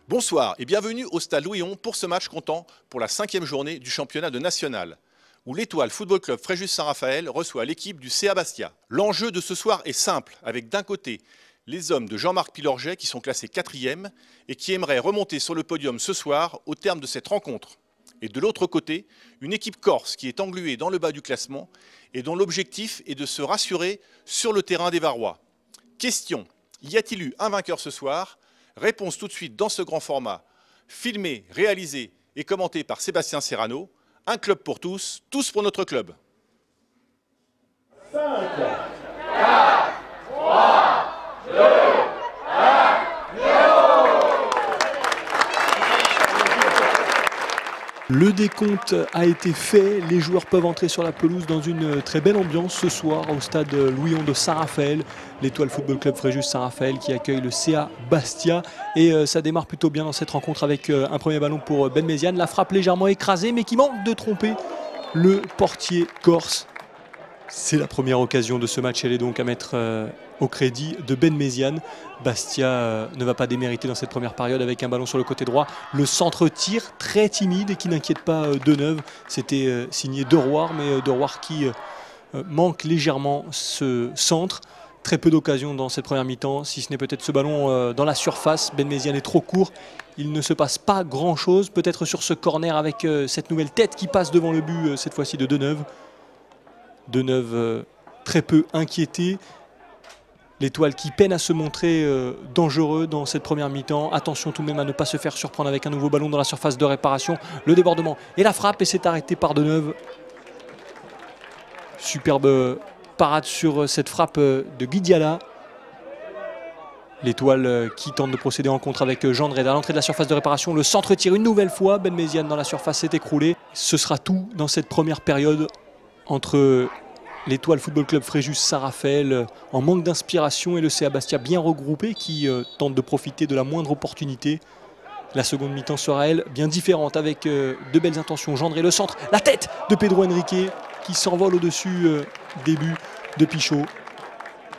Bonsoir et bienvenue au Stade Louis-Hon pour ce match comptant pour la 5e journée du championnat de national, où l'Étoile Football Club Fréjus-Saint-Raphaël reçoit l'équipe du CA Bastia. L'enjeu de ce soir est simple, avec d'un côté les hommes de Jean-Marc Pilorget qui sont classés 4e et qui aimeraient remonter sur le podium ce soir au terme de cette rencontre. Et de l'autre côté, une équipe corse qui est engluée dans le bas du classement et dont l'objectif est de se rassurer sur le terrain des Varois. Question, y a-t-il eu un vainqueur ce soir ? Réponse tout de suite dans ce grand format, filmé, réalisé et commenté par Sébastien Serrano. Un club pour tous, tous pour notre club. 5, 4, 3, 2, 1, 0. Le décompte a été fait, les joueurs peuvent entrer sur la pelouse dans une très belle ambiance ce soir au stade Louis-Hon de Saint-Raphaël. L'Étoile Football Club Fréjus-Saint-Raphaël qui accueille le CA Bastia. Et ça démarre plutôt bien dans cette rencontre avec un premier ballon pour Ben Méziane. La frappe légèrement écrasée mais qui manque de tromper le portier corse. C'est la première occasion de ce match, elle est donc à mettre au crédit de Ben Méziane. Bastia ne va pas démériter dans cette première période avec un ballon sur le côté droit. Le centre-tir très timide et qui n'inquiète pas Deneuve. C'était signé De Roire, mais De Roire qui manque légèrement ce centre. Très peu d'occasions dans cette première mi-temps, si ce n'est peut-être ce ballon dans la surface. Ben Méziane est trop court. Il ne se passe pas grand-chose. Peut-être sur ce corner avec cette nouvelle tête qui passe devant le but, cette fois-ci de Deneuve. Deneuve très peu inquiété. L'Étoile qui peine à se montrer dangereux dans cette première mi-temps. Attention tout de même à ne pas se faire surprendre avec un nouveau ballon dans la surface de réparation. Le débordement et la frappe et c'est arrêté par Deneuve. Superbe parade sur cette frappe de Guidiala. L'Étoile qui tente de procéder en contre avec Jean Dreda à l'entrée de la surface de réparation. Le centre tire une nouvelle fois. Ben Méziane dans la surface s'est écroulé. Ce sera tout dans cette première période entre l'Étoile Football Club Fréjus-Saint-Raphaël en manque d'inspiration et le CA Bastia bien regroupé qui tente de profiter de la moindre opportunité. La seconde mi-temps sera elle bien différente avec de belles intentions. Gendré le centre, la tête de Pedro Henrique qui s'envole au-dessus des buts de Pichot.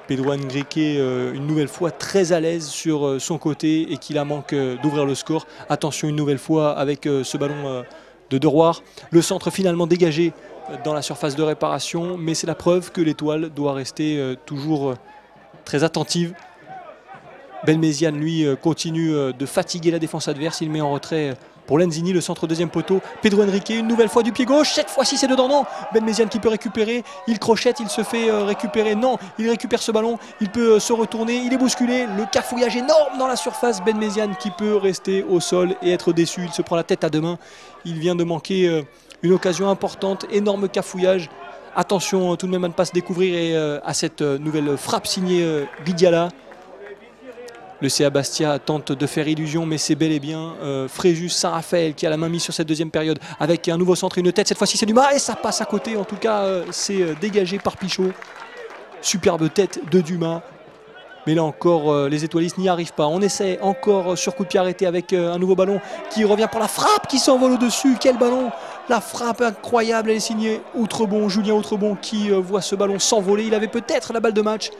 Pedro Henrique une nouvelle fois très à l'aise sur son côté et qui la manque d'ouvrir le score. Attention une nouvelle fois avec ce ballon de De Roire. Le centre finalement dégagé dans la surface de réparation, mais c'est la preuve que l'Étoile doit rester toujours très attentive. Ben Méziane, lui, continue de fatiguer la défense adverse. Il met en retrait pour Lenzini, le centre deuxième poteau. Pedro Henrique, une nouvelle fois du pied gauche. Cette fois-ci, c'est dedans, non. Ben Méziane qui peut récupérer. Il crochette, il se fait récupérer. Non, il récupère ce ballon. Il peut se retourner. Il est bousculé. Le cafouillage énorme dans la surface. Ben Méziane qui peut rester au sol et être déçu. Il se prend la tête à deux mains. Il vient de manquer une occasion importante. Énorme cafouillage. Attention tout de même à ne pas se découvrir et à cette nouvelle frappe signée Guidiala. Le CA Bastia tente de faire illusion, mais c'est bel et bien Fréjus-Saint-Raphaël qui a la main mise sur cette deuxième période avec un nouveau centre et une tête. Cette fois-ci, c'est Dumas et ça passe à côté. En tout cas, c'est dégagé par Pichot. Superbe tête de Dumas. Mais là encore, les étoilistes n'y arrivent pas. On essaie encore sur coup de pied arrêté avec un nouveau ballon qui revient pour la frappe qui s'envole au-dessus. Quel ballon! La frappe incroyable, elle est signée Outrebon, Julien Outrebon qui voit ce ballon s'envoler. Il avait peut-être la balle de match.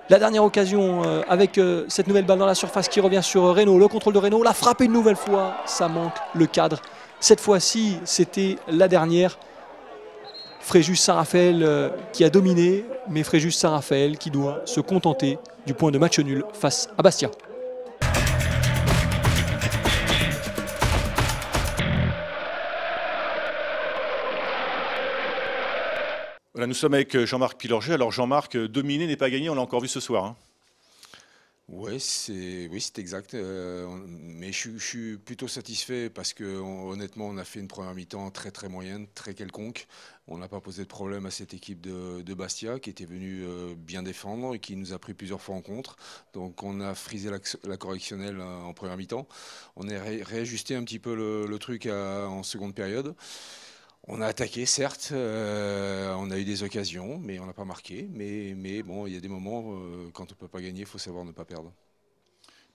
La dernière occasion avec cette nouvelle balle dans la surface qui revient sur Reynaud. Le contrôle de Reynaud, la frappe une nouvelle fois. Ça manque le cadre. Cette fois-ci, c'était la dernière. Fréjus-Saint-Raphaël qui a dominé, mais Fréjus-Saint-Raphaël qui doit se contenter du point de match nul face à Bastia. Voilà, nous sommes avec Jean-Marc Pilorget. Alors Jean-Marc, dominer n'est pas gagné, on l'a encore vu ce soir. Hein. Oui, c'est exact. Mais je suis plutôt satisfait parce que honnêtement, on a fait une première mi-temps très très moyenne, très quelconque. On n'a pas posé de problème à cette équipe de Bastia qui était venue bien défendre et qui nous a pris plusieurs fois en contre. Donc on a frisé la correctionnelle en première mi-temps. On a réajusté un petit peu le truc en seconde période. On a attaqué, certes, on a eu des occasions, mais on n'a pas marqué. Mais bon, il y a des moments, quand on ne peut pas gagner, il faut savoir ne pas perdre.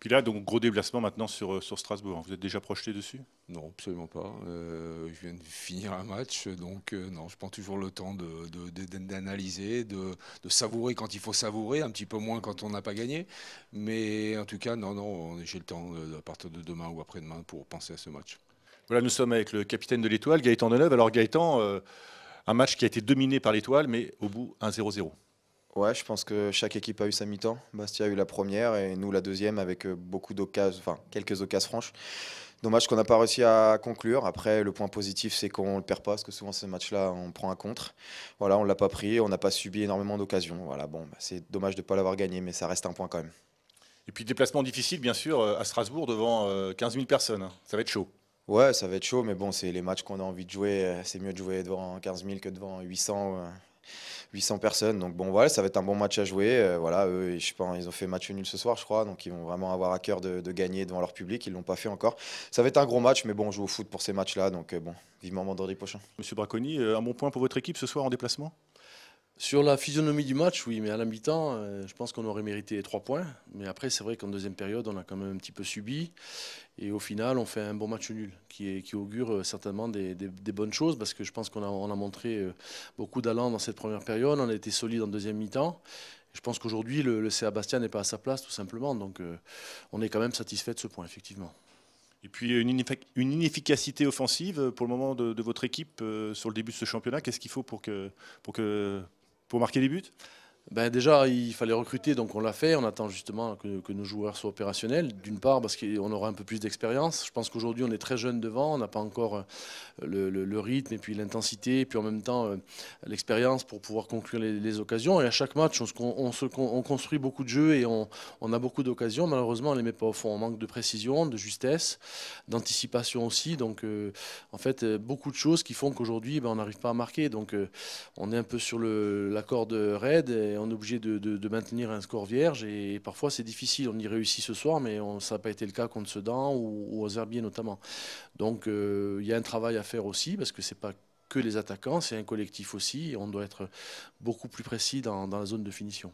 Puis là, donc gros déplacement maintenant sur Strasbourg. Vous êtes déjà projeté dessus? Non, absolument pas. Je viens de finir un match, donc non, je prends toujours le temps d'analyser, de savourer quand il faut savourer, un petit peu moins quand on n'a pas gagné. Mais en tout cas, non, j'ai le temps à partir de demain ou après-demain pour penser à ce match. Voilà, nous sommes avec le capitaine de l'Étoile, Gaëtan Deneuve. Alors Gaëtan, un match qui a été dominé par l'Étoile, mais au bout 1-0-0. Ouais, je pense que chaque équipe a eu sa mi-temps. Bastia a eu la première et nous la deuxième avec beaucoup d'occasions, enfin quelques occasions franches. Dommage qu'on n'a pas réussi à conclure. Après, le point positif, c'est qu'on ne le perd pas, parce que souvent ces matchs-là, on prend un contre. Voilà, on ne l'a pas pris, on n'a pas subi énormément d'occasions. Voilà, bon, c'est dommage de ne pas l'avoir gagné, mais ça reste un point quand même. Et puis déplacement difficile, bien sûr, à Strasbourg devant 15 000 personnes. Ça va être chaud. Ouais, ça va être chaud, mais bon, c'est les matchs qu'on a envie de jouer. C'est mieux de jouer devant 15 000 que devant 800 personnes. Donc bon, voilà, ça va être un bon match à jouer. Voilà, eux, je pense, ils ont fait match nul ce soir, je crois. Donc ils vont vraiment avoir à cœur de gagner devant leur public. Ils ne l'ont pas fait encore. Ça va être un gros match, mais bon, on joue au foot pour ces matchs-là. Donc bon, vivement vendredi prochain. Monsieur Bracconi, un bon point pour votre équipe ce soir en déplacement? Sur la physionomie du match, oui, mais à la mi-temps, je pense qu'on aurait mérité les 3 points. Mais après, c'est vrai qu'en deuxième période, on a quand même un petit peu subi. Et au final, on fait un bon match nul qui augure certainement des bonnes choses, parce que je pense qu'on a montré beaucoup d'allant dans cette première période. On a été solide en deuxième mi-temps. Je pense qu'aujourd'hui, le CA Bastia n'est pas à sa place, tout simplement. Donc, on est quand même satisfait de ce point, effectivement. Et puis une inefficacité offensive pour le moment de votre équipe sur le début de ce championnat. Qu'est-ce qu'il faut pour marquer des buts? Ben déjà, il fallait recruter, donc on l'a fait. On attend justement que nos joueurs soient opérationnels. D'une part, parce qu'on aura un peu plus d'expérience. Je pense qu'aujourd'hui, on est très jeune devant. On n'a pas encore le rythme et puis l'intensité, et puis en même temps l'expérience pour pouvoir conclure les occasions. Et à chaque match, on construit beaucoup de jeux et on a beaucoup d'occasions. Malheureusement, on ne les met pas au fond. On manque de précision, de justesse, d'anticipation aussi. Donc, en fait, beaucoup de choses qui font qu'aujourd'hui, on n'arrive pas à marquer. Donc, on est un peu sur la corde raide. Et on est obligé de maintenir un score vierge et parfois c'est difficile. On y réussit ce soir, mais ça n'a pas été le cas contre Sedan ou aux Herbiers notamment. Donc il y a un travail à faire aussi, parce que ce n'est pas que les attaquants, c'est un collectif aussi, et on doit être beaucoup plus précis dans la zone de finition.